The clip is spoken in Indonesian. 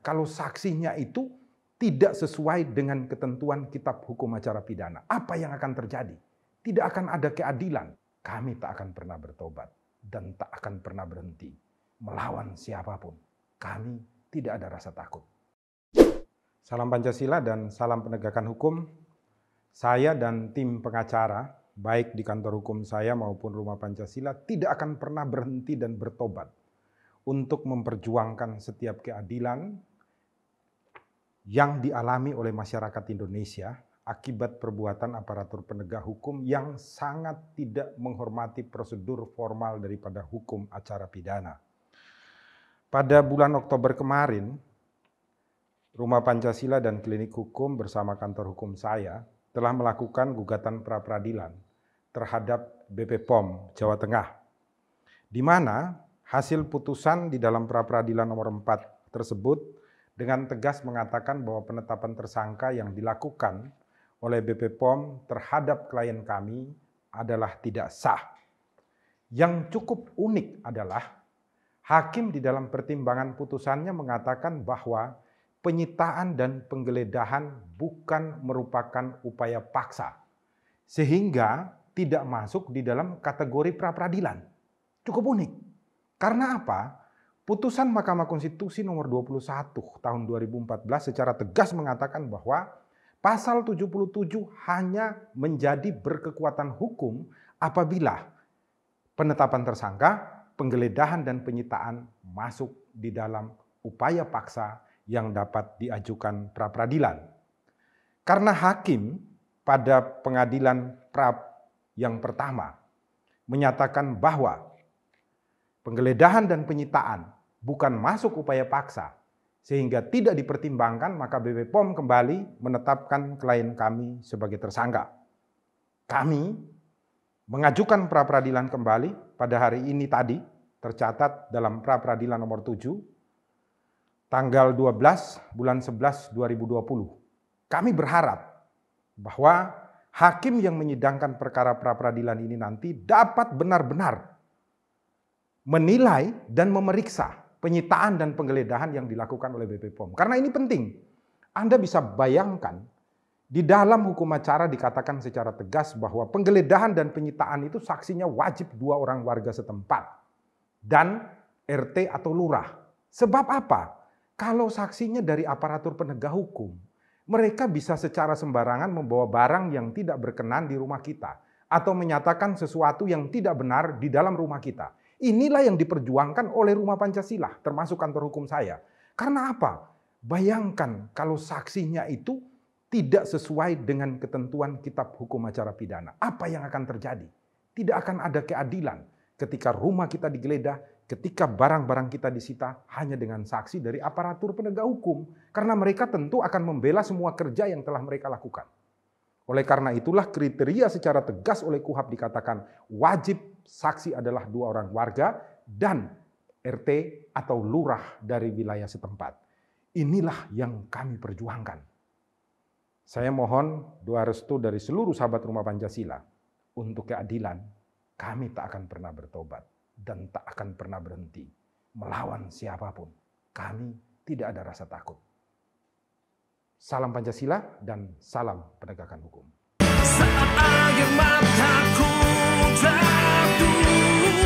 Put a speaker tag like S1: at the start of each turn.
S1: kalau saksinya itu tidak sesuai dengan ketentuan Kitab Hukum Acara Pidana? Apa yang akan terjadi? Tidak akan ada keadilan. Kami tak akan pernah bertobat dan tak akan pernah berhenti melawan siapapun. Kami tidak ada rasa takut. Salam Pancasila dan salam penegakan hukum. Saya dan tim pengacara, baik di kantor hukum saya maupun Rumah Pancasila, tidak akan pernah berhenti dan bertobat untuk memperjuangkan setiap keadilan yang dialami oleh masyarakat Indonesia akibat perbuatan aparatur penegak hukum yang sangat tidak menghormati prosedur formal daripada hukum acara pidana. Pada bulan Oktober kemarin, Rumah Pancasila dan Klinik Hukum bersama kantor hukum saya telah melakukan gugatan pra-peradilan terhadap BP POM Jawa Tengah, di mana hasil putusan di dalam pra-peradilan nomor 4 tersebut dengan tegas mengatakan bahwa penetapan tersangka yang dilakukan oleh BP POM terhadap klien kami adalah tidak sah. Yang cukup unik adalah hakim di dalam pertimbangan putusannya mengatakan bahwa penyitaan dan penggeledahan bukan merupakan upaya paksa, sehingga tidak masuk di dalam kategori pra-peradilan. Cukup unik. Karena apa? Putusan Mahkamah Konstitusi nomor 21 tahun 2014 secara tegas mengatakan bahwa Pasal 77 hanya menjadi berkekuatan hukum apabila penetapan tersangka, penggeledahan dan penyitaan masuk di dalam upaya paksa yang dapat diajukan pra-peradilan. Karena hakim pada pengadilan pra yang pertama menyatakan bahwa penggeledahan dan penyitaan bukan masuk upaya paksa, sehingga tidak dipertimbangkan, maka BP POM kembali menetapkan klien kami sebagai tersangka. Kami mengajukan pra-peradilan kembali pada hari ini tadi, tercatat dalam pra-peradilan nomor 7, tanggal 12 bulan 11 2020. Kami berharap bahwa hakim yang menyidangkan perkara pra-peradilan ini nanti dapat benar-benar menilai dan memeriksa penyitaan dan penggeledahan yang dilakukan oleh BP POM. Karena ini penting. Anda bisa bayangkan, di dalam hukum acara dikatakan secara tegas bahwa penggeledahan dan penyitaan itu saksinya wajib 2 orang warga setempat dan RT atau lurah. Sebab apa? Kalau saksinya dari aparatur penegak hukum, mereka bisa secara sembarangan membawa barang yang tidak berkenan di rumah kita atau menyatakan sesuatu yang tidak benar di dalam rumah kita. Inilah yang diperjuangkan oleh Rumah Pancasila, termasuk kantor hukum saya. Karena apa? Bayangkan kalau saksinya itu tidak sesuai dengan ketentuan Kitab Hukum Acara Pidana. Apa yang akan terjadi? Tidak akan ada keadilan ketika rumah kita digeledah, ketika barang-barang kita disita hanya dengan saksi dari aparatur penegak hukum. Karena mereka tentu akan membela semua kerja yang telah mereka lakukan. Oleh karena itulah kriteria secara tegas oleh KUHAP dikatakan wajib saksi adalah 2 orang warga dan RT atau lurah dari wilayah setempat. Inilah yang kami perjuangkan. Saya mohon doa restu dari seluruh sahabat Rumah Pancasila untuk keadilan. Kami tak akan pernah bertobat dan tak akan pernah berhenti melawan siapapun. Kami tidak ada rasa takut. Salam Pancasila dan salam penegakan hukum.
S2: Saat air mataku jatuh,